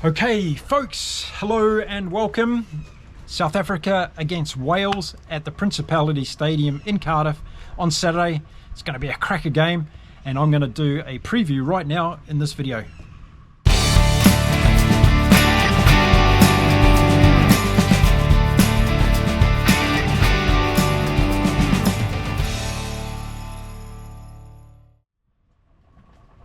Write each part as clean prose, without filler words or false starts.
Okay folks, hello and welcome. South Africa against Wales at the Principality Stadium in Cardiff on Saturday. It's going to be a cracker game and I'm going to do a preview right now in this video.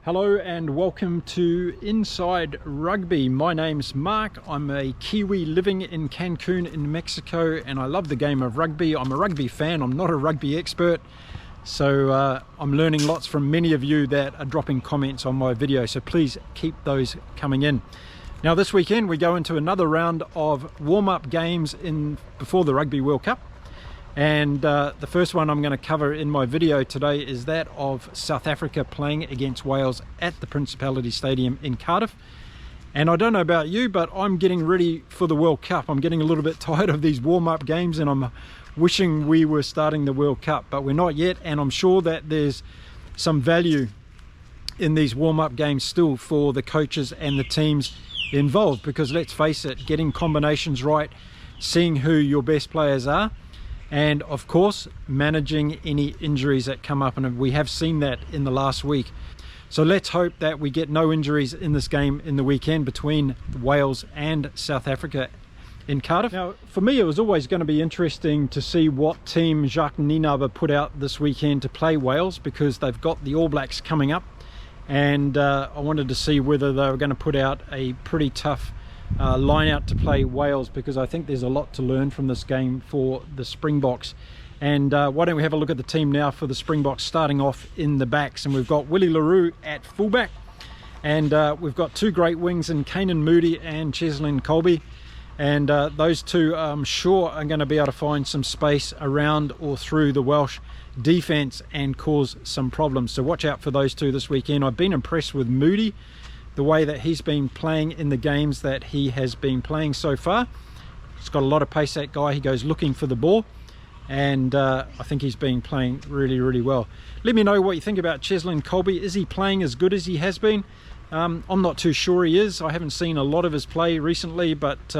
Hello and welcome to Inside Rugby. My name's Mark. I'm a Kiwi living in Cancun in Mexico and I love the game of rugby. I'm a rugby fan, I'm not a rugby expert. So I'm learning lots from many of you that are dropping comments on my video. So please keep those coming in. Now this weekend we go into another round of warm-up games before the Rugby World Cup. And the first one I'm going to cover in my video today is that of South Africa playing against Wales at the Principality Stadium in Cardiff. And I don't know about you, but I'm getting ready for the World Cup. I'm getting a little bit tired of these warm-up games and I'm wishing we were starting the World Cup, but we're not yet. And I'm sure that there's some value in these warm-up games still for the coaches and the teams involved, because let's face it, getting combinations right, seeing who your best players are, and of course managing any injuries that come up, and we have seen that in the last week. So let's hope that we get no injuries in this game in the weekend between Wales and South Africa in Cardiff. Now for me it was always going to be interesting to see what team Jacques Nienaber put out this weekend to play Wales, because they've got the All Blacks coming up, and I wanted to see whether they were going to put out a pretty tough line out to play Wales, because I think there's a lot to learn from this game for the Springboks. And why don't we have a look at the team now for the Springboks, starting off in the backs. And we've got Willie le Roux at fullback, and we've got two great wings in Canan Moodie and Cheslin Kolbe, and those two I'm sure are going to be able to find some space around or through the Welsh defence and cause some problems. So watch out for those two this weekend. I've been impressed with Moodie, the way that he's been playing in the games that he has been playing so far. He's got a lot of pace, that guy. He goes looking for the ball, and I think he's been playing really well. Let me know what you think about Cheslin Kolbe. Is he playing as good as he has been? I'm not too sure he is. I haven't seen a lot of his play recently, but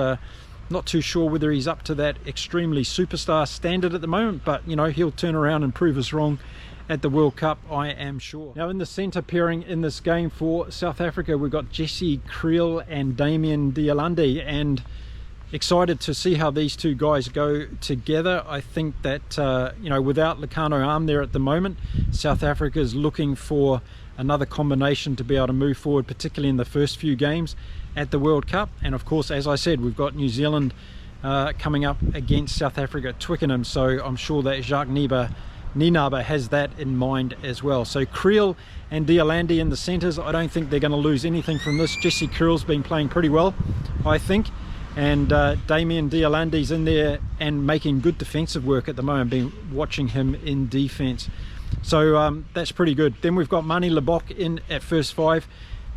not too sure whether he's up to that extremely superstar standard at the moment. But you know, he'll turn around and prove us wrong at the World Cup, I am sure. Now in the centre pairing in this game for South Africa, we've got Jesse Kriel and Damian Zealander, and excited to see how these two guys go together. I think that you know, without Lecano Arm there at the moment, South Africa is looking for another combination to be able to move forward, particularly in the first few games at the World Cup. And of course, as I said, we've got New Zealand coming up against South Africa at Twickenham, so I'm sure that Jacques Nienaber has that in mind as well. So Kriel and Zealander in the centres, I don't think they're going to lose anything from this. Jesse Kriel's been playing pretty well, I think, and Damian Zealander's in there and making good defensive work at the moment. Been watching him in defence, so that's pretty good. Then we've got Manie Libbok in at first five,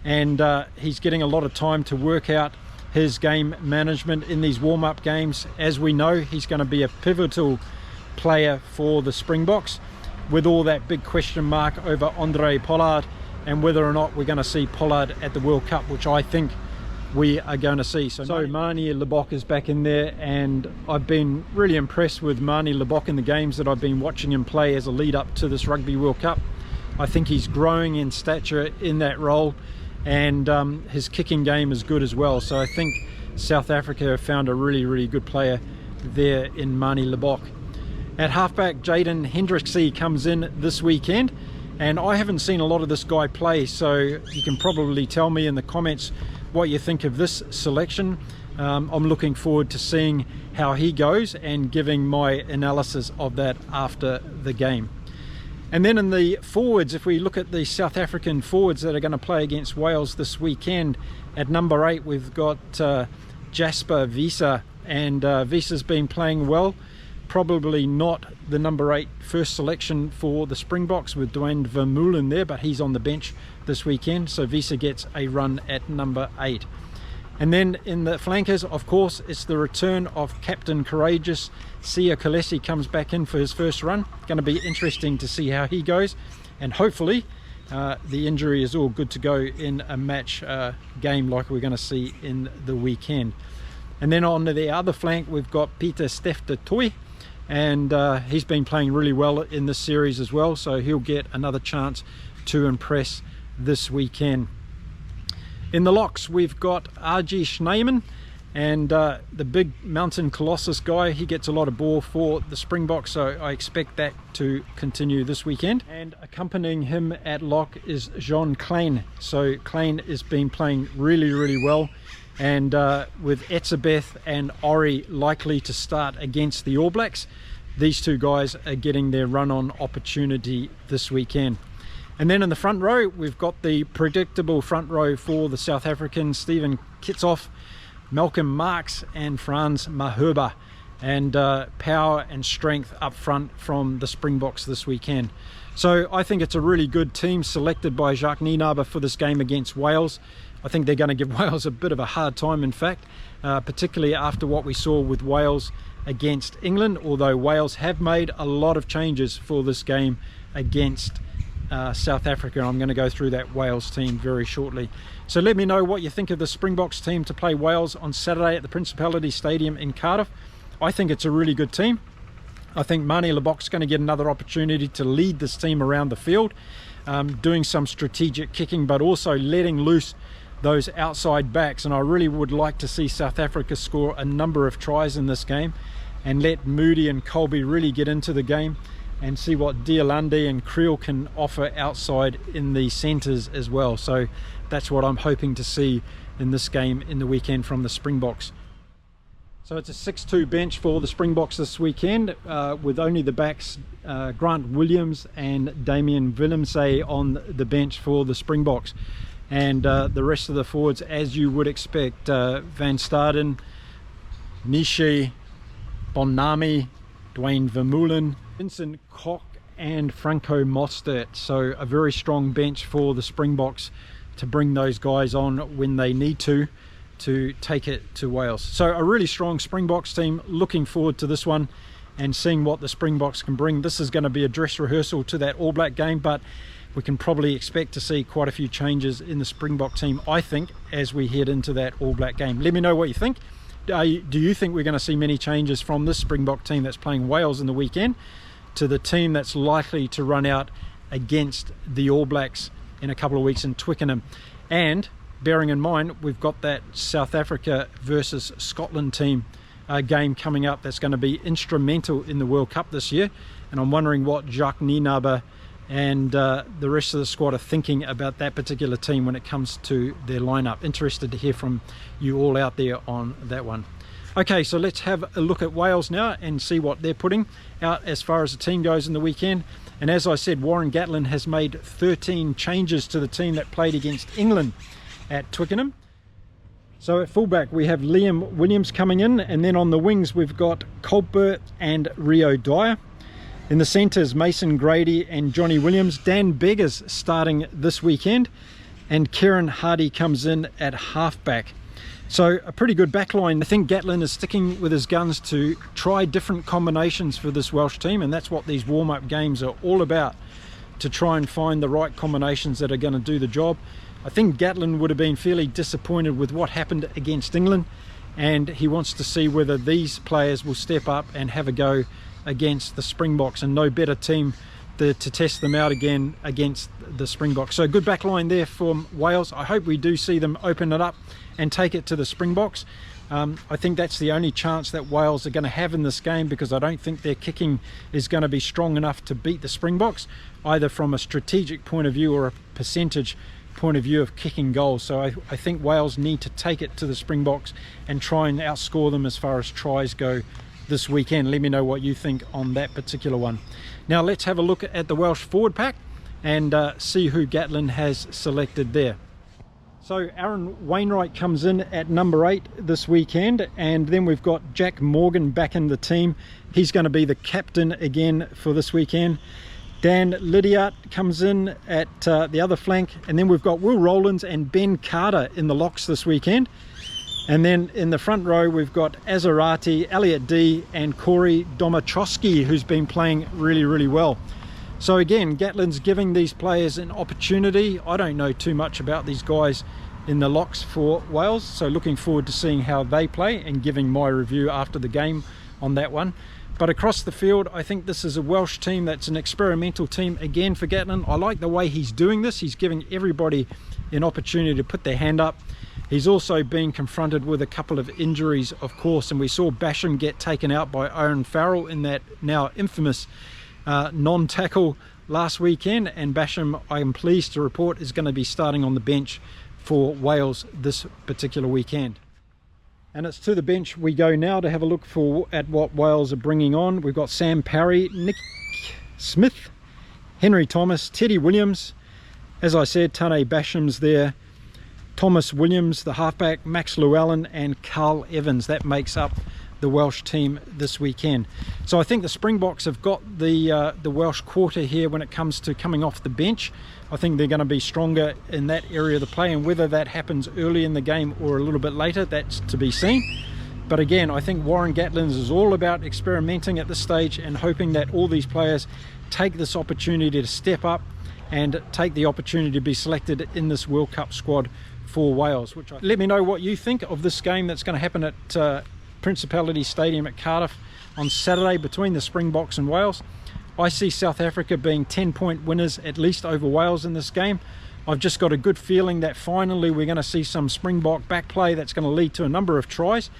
and he's getting a lot of time to work out his game management in these warm-up games. As we know, he's going to be a pivotal player for the Springboks, with all that big question mark over Andre Pollard and whether or not we're going to see Pollard at the World Cup, which I think we are going to see. So Manie Libbok is back in there, and I've been really impressed with Manie Libbok in the games that I've been watching him play as a lead up to this Rugby World Cup. I think he's growing in stature in that role, and his kicking game is good as well. So I think South Africa have found a really good player there in Manie Libbok. At halfback, Jaden Hendricks comes in this weekend, and I haven't seen a lot of this guy play, so you can probably tell me in the comments what you think of this selection. I'm looking forward to seeing how he goes and giving my analysis of that after the game. And then in the forwards, if we look at the South African forwards that are going to play against Wales this weekend, at number 8 we've got Jasper Wiese, and Wiese's been playing well. Probably not the number 8 first selection for the Springboks with Dwayne Vermeulen there, but he's on the bench this weekend, so Wiese gets a run at number 8. And then in the flankers, of course, it's the return of Captain Courageous. Sia Kolesi comes back in for his first run. Going to be interesting to see how he goes, and hopefully the injury is all good to go in a match game like we're going to see in the weekend. And then on the other flank, we've got Peter Stef de Toy, and he's been playing really well in this series as well, so he'll get another chance to impress this weekend. In the locks, we've got RG Schneemann, and the big mountain colossus guy. He gets a lot of ball for the Springboks, so I expect that to continue this weekend. And accompanying him at lock is Jean Klein. So Klein has been playing really well, and with Etzebeth and Ori likely to start against the All Blacks, these two guys are getting their run-on opportunity this weekend. And then in the front row, we've got the predictable front row for the South Africans: Stephen Kitsoff, Malcolm Marx and Frans Maherba, and power and strength up front from the Springboks this weekend. So I think it's a really good team selected by Jacques Nienaber for this game against Wales. I think they're going to give Wales a bit of a hard time, in fact, particularly after what we saw with Wales against England, although Wales have made a lot of changes for this game against South Africa. I'm going to go through that Wales team very shortly. So let me know what you think of the Springboks team to play Wales on Saturday at the Principality Stadium in Cardiff. I think it's a really good team. I think Manie Libbok's going to get another opportunity to lead this team around the field, doing some strategic kicking, but also letting loose those outside backs. And I really would like to see South Africa score a number of tries in this game and let Moody and Colby really get into the game, and see what Dealande and Creel can offer outside in the centres as well. So that's what I'm hoping to see in this game in the weekend from the Springboks. So it's a 6-2 bench for the Springboks this weekend, with only the backs Grant Williams and Damien Willemse on the bench for the Springboks. And the rest of the forwards, as you would expect, Van Staden, Nishi, Bonami, Dwayne Vermeulen, Vincent Koch and Franco Mostert. So a very strong bench for the Springboks to bring those guys on when they need to take it to Wales. So a really strong Springboks team. Looking forward to this one and seeing what the Springboks can bring. This is going to be a dress rehearsal to that All Black game, but we can probably expect to see quite a few changes in the Springbok team, I think, as we head into that All Black game. Let me know what you think. Do you think we're going to see many changes from this Springbok team that's playing Wales in the weekend to the team that's likely to run out against the All Blacks in a couple of weeks in Twickenham? And bearing in mind, we've got that South Africa versus Scotland team game coming up that's going to be instrumental in the World Cup this year, and I'm wondering what Jacques Nienaber and the rest of the squad are thinking about that particular team when it comes to their lineup. Interested to hear from you all out there on that one. Okay, so let's have a look at Wales now and see what they're putting out as far as the team goes in the weekend. And as I said, Warren Gatland has made 13 changes to the team that played against England at Twickenham. So at fullback we have Liam Williams coming in, and then on the wings we've got Colbert and Rio Dyer. In the centres, Mason Grady and Johnny Williams. Dan Beggar's starting this weekend, and Kieran Hardy comes in at halfback. So a pretty good backline. I think Gatland is sticking with his guns to try different combinations for this Welsh team, and that's what these warm-up games are all about, to try and find the right combinations that are going to do the job. I think Gatland would have been fairly disappointed with what happened against England, and he wants to see whether these players will step up and have a go against the Springboks, and no better team to test them out again against the Springboks. So good back line there from Wales. I hope we do see them open it up and take it to the Springboks. I think that's the only chance that Wales are going to have in this game, because I don't think their kicking is going to be strong enough to beat the Springboks, either from a strategic point of view or a percentage point of view of kicking goals. So I think Wales need to take it to the Springboks and try and outscore them as far as tries go this weekend. Let me know what you think on that particular one. Now let's have a look at the Welsh forward pack and see who Gatland has selected there. So Aaron Wainwright comes in at number 8 this weekend, and then we've got Jack Morgan back in the team. He's going to be the captain again for this weekend. Dan Lydiard comes in at the other flank, and then we've got Will Rowlands and Ben Carter in the locks this weekend. And then in the front row we've got Azarati, Elliot D and Corey Domachowski, who's been playing really well. So again, Gatland's giving these players an opportunity. I don't know too much about these guys in the locks for Wales, so looking forward to seeing how they play and giving my review after the game on that one. But across the field, I think this is a Welsh team that's an experimental team again for Gatland. I like the way he's doing this. He's giving everybody an opportunity to put their hand up. He's also been confronted with a couple of injuries, of course, and we saw Basham get taken out by Owen Farrell in that now infamous non-tackle last weekend, and Basham, I am pleased to report, is going to be starting on the bench for Wales this particular weekend. And it's to the bench we go now to have a look at what Wales are bringing on. We've got Sam Parry, Nick Smith, Henry Thomas, Teddy Williams. As I said, Tane Basham's there. Thomas Williams, the halfback, Max Llewellyn and Carl Evans. That makes up the Welsh team this weekend. So I think the Springboks have got the Welsh quarter here when it comes to coming off the bench. I think they're going to be stronger in that area of the play, and whether that happens early in the game or a little bit later, that's to be seen. But again, I think Warren Gatland is all about experimenting at this stage and hoping that all these players take this opportunity to step up and take the opportunity to be selected in this World Cup squad for Wales. Let me know what you think of this game that's going to happen at Principality Stadium at Cardiff on Saturday between the Springboks and Wales. I see South Africa being 10-point winners at least over Wales in this game. I've just got a good feeling that finally we're going to see some Springbok back play that's going to lead to a number of tries.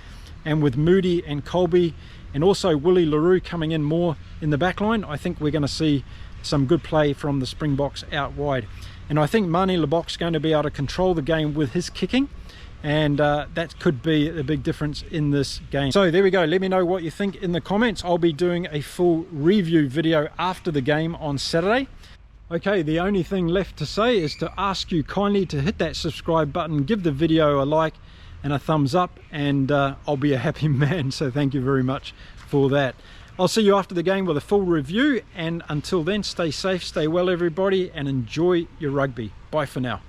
And with Moody and Colby and also Willie LaRue coming in more in the back line, I think we're going to see some good play from the Springboks out wide. And I think Manie Libbok's going to be able to control the game with his kicking, and that could be a big difference in this game. So there we go. Let me know what you think in the comments. I'll be doing a full review video after the game on Saturday. Okay, the only thing left to say is to ask you kindly to hit that subscribe button, give the video a like and a thumbs up, and I'll be a happy man. So thank you very much for that. I'll see you after the game with a full review, and until then, stay safe, stay well everybody, and enjoy your rugby. Bye for now.